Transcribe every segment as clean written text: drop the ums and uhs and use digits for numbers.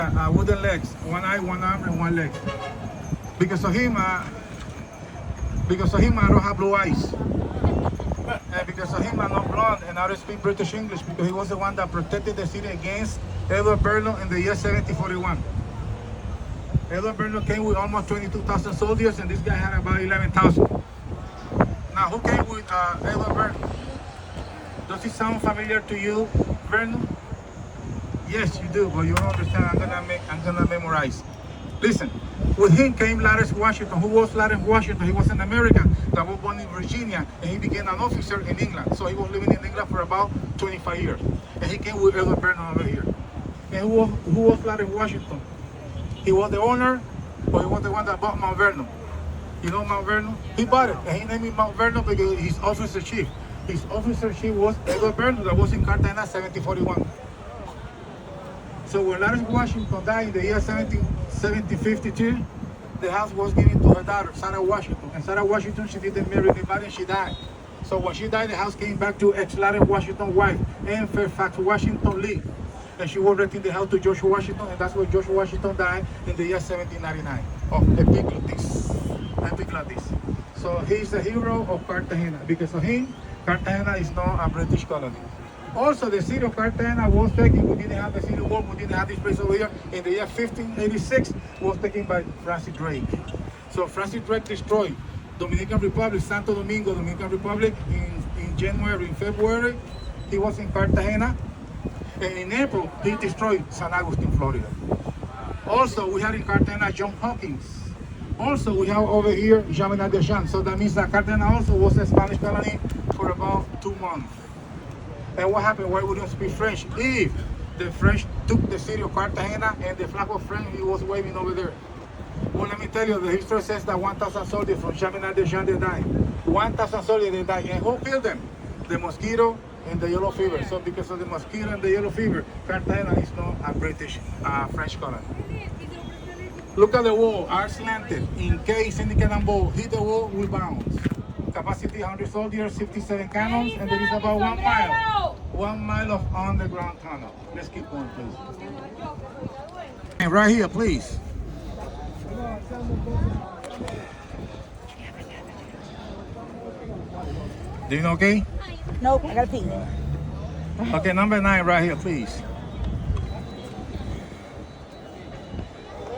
Wooden legs, one eye, one arm, and one leg. Because of him, I don't have blue eyes. And because of him, I'm not blonde, and I don't speak British English because he was the one that protected the city against Edward Bernays in the year 1741. Edward Bernays came with almost 22,000 soldiers, and this guy had about 11,000. Now, who came with Edward Bernays? Does it sound familiar to you, Bernays? Yes, you do, but you don't understand. I'm gonna memorize. Listen, with him came Lawrence Washington. Who was Lawrence Washington? He was an American that was born in Virginia, and he became an officer in England. So he was living in England for about 25 years. And he came with Edward Bernays over here. And who was Lawrence Washington? He was the owner, or he was the one that bought Mount Vernon. You know Mount Vernon? He bought it, and he named it Mount Vernon because his officer chief. His officer chief was Edward Bernays that was in Cartagena 1741. So when Lawrence Washington died in the year 1752, the house was given to her daughter, Sarah Washington. And Sarah Washington, she didn't marry anybody, and she died. So when she died, the house came back to ex-Lawrence Washington's wife, Anne Fairfax Washington Lee. And she was renting the house to George Washington, and that's where George Washington died in the year 1799 of epiglottis. So he's the hero of Cartagena. Because of him, Cartagena is now a British colony. Also, the city of Cartagena was taken. We didn't have the city wall. We didn't have this place over here. In the year 1586, was taken by Francis Drake. So Francis Drake destroyed Dominican Republic, Santo Domingo, Dominican Republic in January, in February. He was in Cartagena. And in April, he destroyed San Agustin, Florida. Also, we had in Cartagena John Hawkins. Also, we have over here jAMAICA. So that means that Cartagena also was a Spanish colony for about 2 months. And what happened? Why we don't speak French? If the French took the city of Cartagena and the flag of France, he was waving over there. Well, let me tell you, the history says that 1,000 soldiers from jAMAICA, they died. 1,000 soldiers, they died. And who killed them? The mosquito and the yellow fever. So because of the mosquito and the yellow fever, Cartagena is not a British, French colony. Look at the wall, are slanted. In case any cannonball hit the wall, we bounce. Capacity 100 soldiers, 57 cannons, and there is about 1 mile. 1 mile of underground tunnel. Let's keep going, please. And right here, please. Doing okay? Nope, I gotta pee. Okay, number 9 right here, please.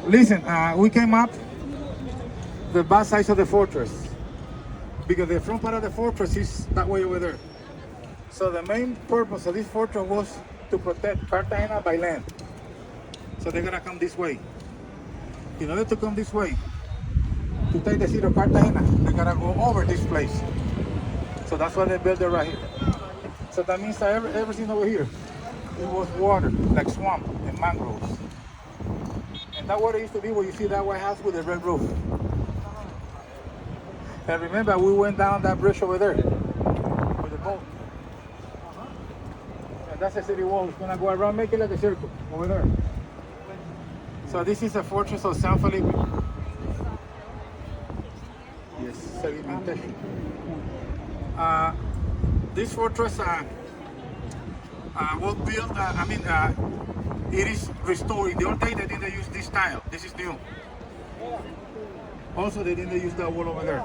Listen, we came up the back side of the fortress because the front part of the fortress is that way over there. So the main purpose of this fortress was to protect Cartagena by land. So they're gonna come this way. In order to come this way, to take the city of Cartagena, they gotta go over this place. So that's why they built it right here. So that means that everything over here, it was water, like swamp and mangroves. And that water used to be where you see that White House with the red roof. And remember, we went down that bridge over there with the boat. And that's the city wall. It's gonna go around, make it like a circle over there. So this is the fortress of San Felipe. Yes, sedimentation. This fortress was built, it is restored. In the old day, they didn't use this style. This is new. Also, they didn't use that wall over there.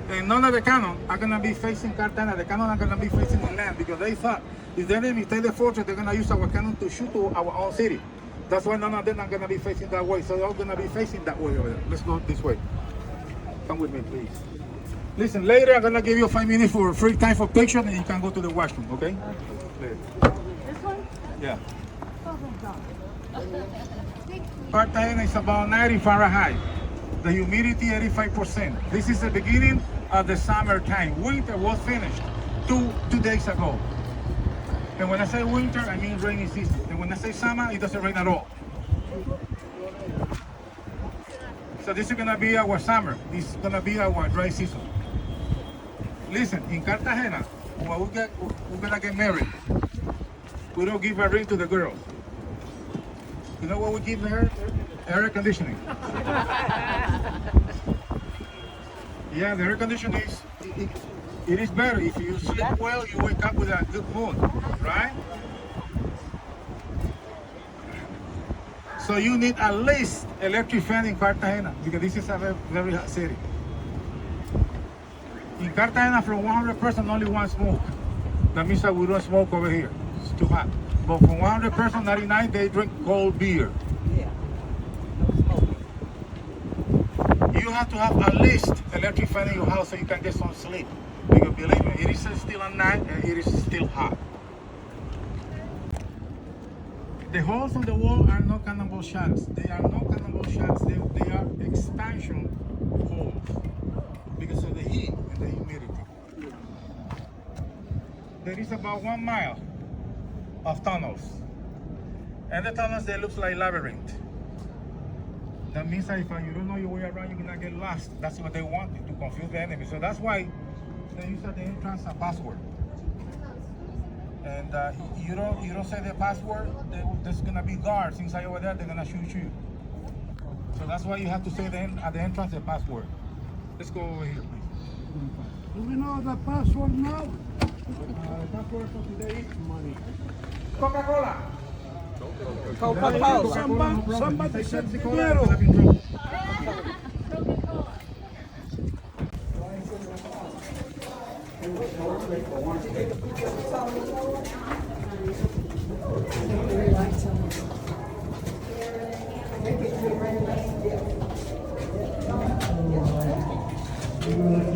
And none of the cannon are going to be facing Cartagena. The cannon are going to be facing the land because they thought if the enemy take the fortress, they're going to use our cannon to shoot to our own city. That's why none of them are going to be facing that way. So they're all going to be facing that way over there. Let's go this way. Come with me, please. Listen, later I'm going to give you 5 minutes for free time for picture and you can go to the washroom, okay? Later. This one? Yeah. Cartagena is about 90 Fahrenheit. The humidity 85%. This is the beginning of the summertime. Winter was finished two days ago. And when I say winter, I mean rainy season. And when I say summer, it doesn't rain at all. So this is gonna be our summer. This is gonna be our dry season. Listen, in Cartagena, when we're gonna get married, we don't give a ring to the girl. You know what we give her? Air conditioning. Yeah, the air conditioning is, it is better. If you sleep well, you wake up with a good mood, right? So you need at least electric fan in Cartagena because this is a very, very hot city. In Cartagena, from 100 person, only one smoke. That means that we don't smoke over here. It's too hot. But from 100 person, 99, they drink cold beer. Yeah. No smoking. You have to have at least electric fan in your house so you can get some sleep. Because believe me, it is still at night and it is still hot. The holes on the wall are not cannonball shots. They are not cannonball shots. They are expansion holes because of the heat and the humidity. There is about 1 mile of tunnels. And the tunnels, they look like labyrinth. That means that if you don't know your way around, you're gonna get lost. That's what they want, to confuse the enemy. So that's why they use at the entrance a password. And you don't say the password, there's gonna be guards inside over there, they're gonna shoot you. So that's why you have to say at the entrance the password. Let's go over here, please. Do we know the password now? The password for today is money. Coca-Cola. Coca-Cola. Somebody said Coca-Cola. dinero.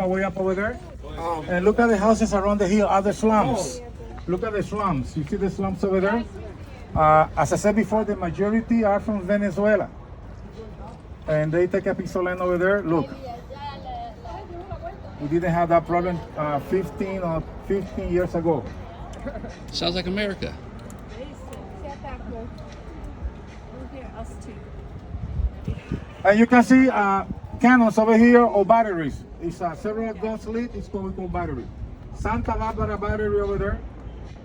Way up over there. And look at the houses around the hill, other slums. Look at the slums. You see the slums over there? As I said before, the majority are from Venezuela. And they take a piece of land over there. Look. We didn't have that problem 15 years ago. Sounds like America. And you can see cannons over here or batteries. It's several guns lit. It's what we call battery. Santa Barbara battery over there.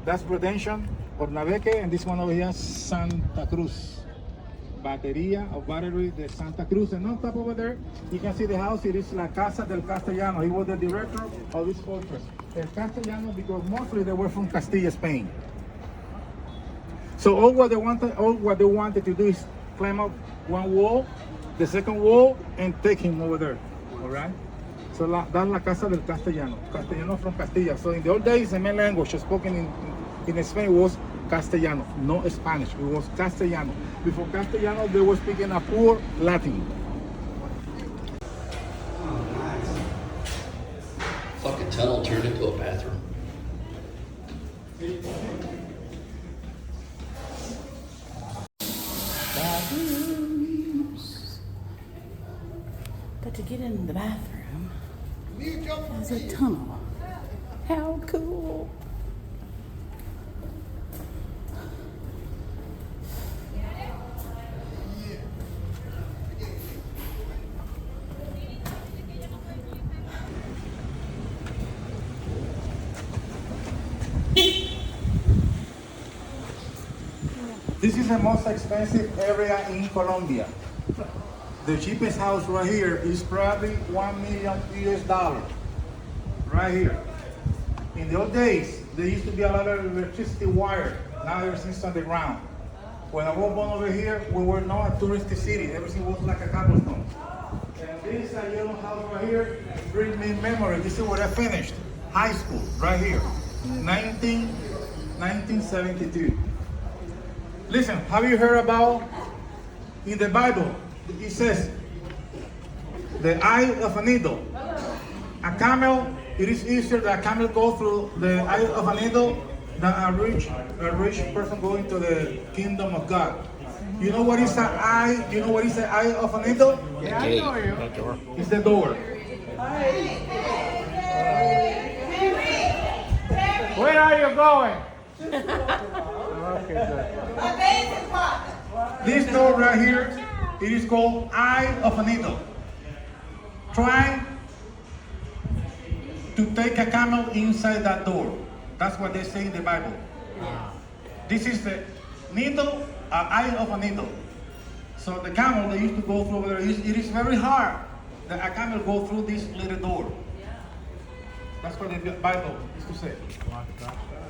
That's Redemption or Naveque, and this one over here, Santa Cruz. Batería or battery de Santa Cruz. And on top over there, you can see the house. It is La Casa del Castellano. He was the director of this fortress. El Castellano, because mostly they were from Castilla, Spain. So all what they wanted to do is climb up one wall, the second wall, and take him over there. All right. So that's La Casa del Castellano. Castellano from Castilla. So in the old days, the main language spoken in Spain was Castellano, no Spanish. It was Castellano. Before Castellano, they were speaking a poor Latin. Fucking tunnel turned into a bathroom. Bathrooms. But to get in the bathroom, there's a tunnel. How cool. This is the most expensive area in Colombia. The cheapest house right here is probably $1 million US. Right here. In the old days, there used to be a lot of electricity wire. Now everything's on the ground. When I was born over here, we were not a touristy city. Everything was like a cobblestone. And this yellow house right here brings me memory. This is where I finished high school, right here, 1972. Listen, have you heard about, in the Bible, it says, the eye of a needle. A camel, it is easier that a camel go through the eye of a needle that a rich person going to the kingdom of God. You know what is an eye? You know what is the eye of an eagle? Yeah, I know you. It's the door. Where are you going? Okay, good. This door right here, it is called eye of an eagle. Try to take a camel inside that door. That's what they say in the Bible. This is the needle, eye of a needle. So the camel, they used to go through over there. It is very hard that a camel go through this little door. That's what the Bible used to say.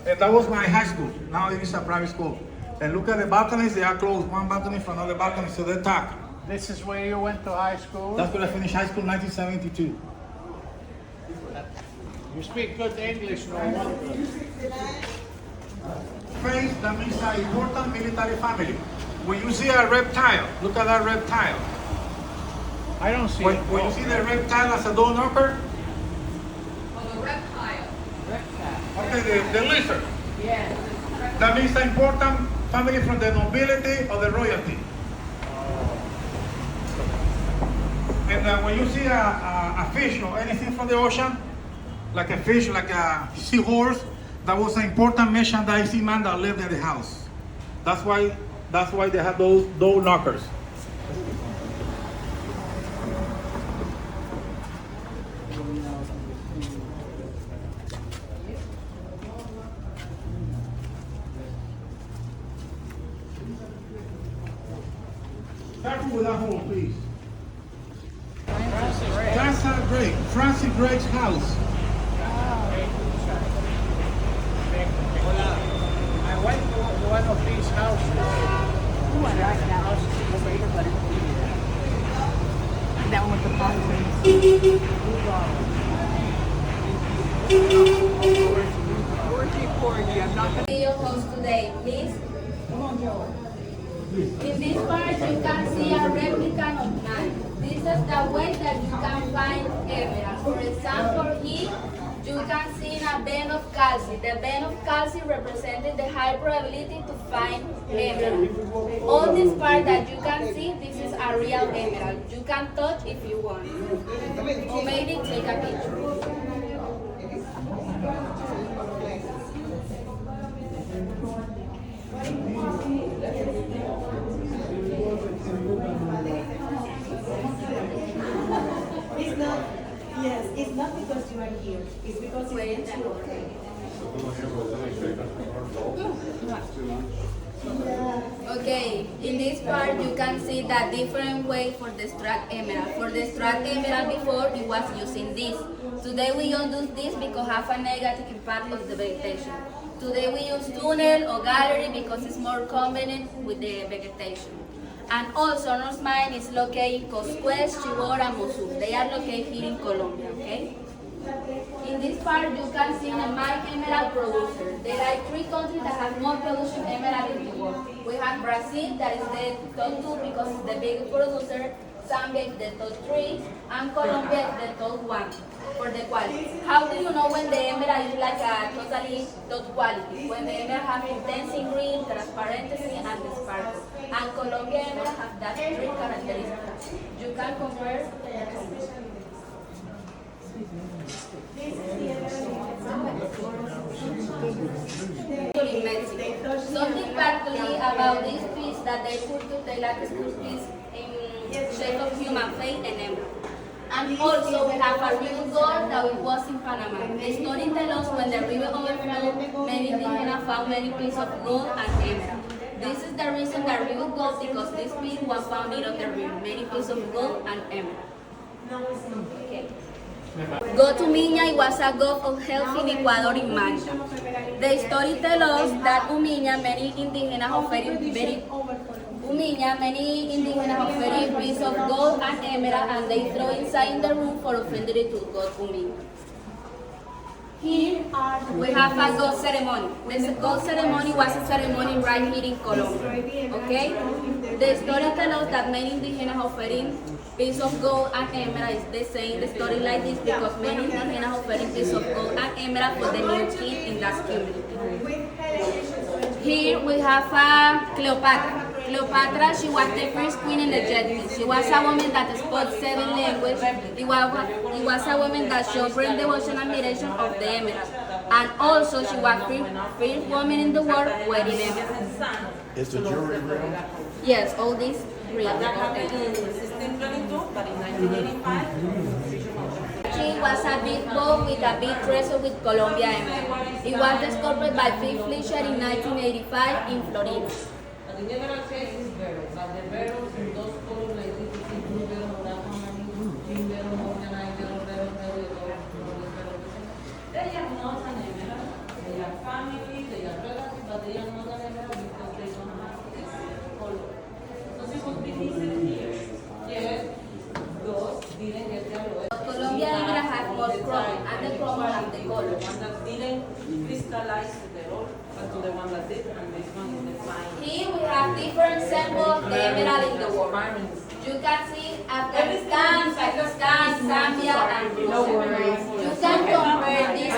And that was my high school. Now it is a private school. And look at the balconies, they are closed. One balcony from another balcony, so they're tucked. This is where you went to high school? That's where I finished high school in 1972. You speak good English, no wonder. Face, that means an important military family. When you see a reptile, look at that reptile. I don't see When it. you see the reptile as a door knocker, okay, the lizard. Yes. That means an important family from the nobility or the royalty. And when you see a fish or anything from the ocean, like a fish, like a seahorse, that was an important merchandising man that lived in the house. That's why they have those door knockers. Careful with that hole, please. That's Drake, Francis Drake's house. I went to one of these houses. That one with the palm trees. Video host today, please. In this part, you can see a replica of man. This is the way that you can find emeralds. For example, here you can see a vein of calcium. The vein of calcium represented the high probability to find emerald. On this part that you can see, this is a real emerald. You can touch if you want, or maybe take a picture. It's not because you are here. It's because you are here. Okay, in this part you can see the different way for the extract emerald. For the extract emerald before it was using this. Today we don't do this because have a negative impact of the vegetation. Today we use tunnel or gallery because it's more convenient with the vegetation. And also North Mine is located in Costa, Chibor, and Mosul. They are located here in Colombia, okay? In this part, you can see the mine emerald producer. There are 3 countries that have more production emerald in the world. We have Brazil, that is the top 2 because it's the biggest producer. Zambia is the top 3, and Colombia is the top 1 for the quality. How do you know when the emerald is like a totally top quality? When the emerald has intense green, transparency, and the sparkle. And Colombia emerald have that 3 characteristics. You can compare. In Mexico. Something particularly about this piece that they put to the lattice is in shape of human face and emerald. And also we have a river gold that was in Panama. The story tells us when the river overflowed, many indigenous found many pieces of gold and emerald. This is the reason that river gold, because this piece was found in the river, many pieces of gold and emerald. Okay. Go to Miña was a god of health in Ecuador in Manta. The story tells us that Umiña, many indigenous offered a piece of gold and emerald, and they throw inside in the room for offending to God Umiña. Here we have a god ceremony. The god ceremony was a ceremony right here in Colombia. Okay? The story tells us that many indigenous offering piece of gold and emerald is the same. The story like this because many indigenous offering piece of gold and emerald for the new king in that community. Here we have Cleopatra. Cleopatra, she was the first queen in Egypt. She was a woman that spoke 7 languages. It was a woman that showed great devotion and admiration of the emerald. And also, she was the first woman in the world wearing emerald. Is the jewelry real? Yes, all these real. She was a big boat with a big treasure with Colombia emerald. It was discovered by Phil Fletcher in 1985 in Florida. Colombia emerald has more chrome, and the chrome have the color. Here we have different samples of the emerald in the world. You can see Afghanistan, Pakistan, Zambia, and Russia. You can compare this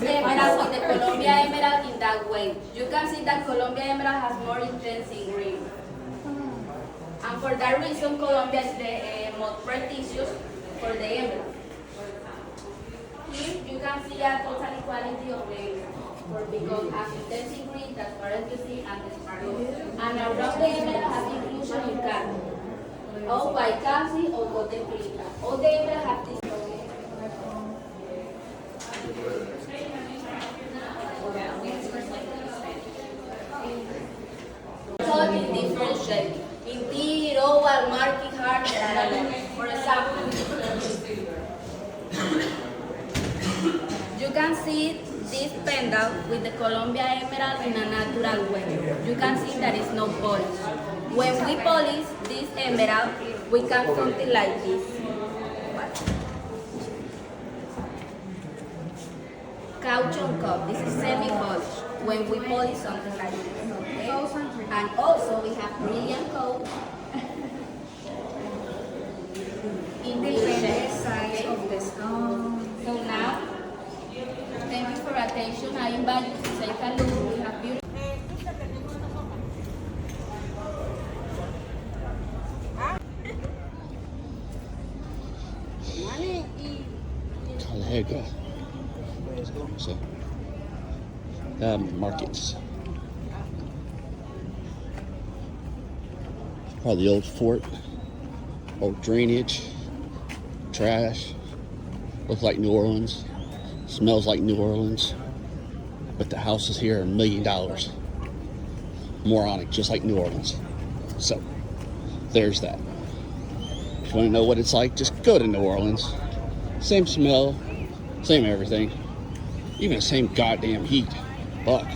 emerald with the Colombia emerald in that way. You can see that Colombia emerald has more intense in green. And for that reason, Colombia is the most prestigious for the emerald. Here you can see a total equality of the emerald. Because as intense in green, transparent you see, and transparent. And around the emerald has inclusion in CARNIVAL. Or white calci or golden Rica. All the emerald have this. Taught in different shapes. Indeed, oval, marking, hard, and for example, you can see this pendant with the Colombia emerald in a natural way. You can see there is no polish. When we polish this emerald, we can something like this. Caution cup. This is semi-polished. When we polish something like this, okay? And also we have brilliant coat in different size of the stone. So now, thank you for attention. I invite you to take a look. We have beautiful. Cartagena. So, markets. Probably the old fort, old drainage, trash. Looks like New Orleans. Smells like New Orleans. But the houses here are $1 million. Moronic, just like New Orleans. So, there's that. If you want to know what it's like, just go to New Orleans. Same smell, same everything. Even the same goddamn heat. Fuck.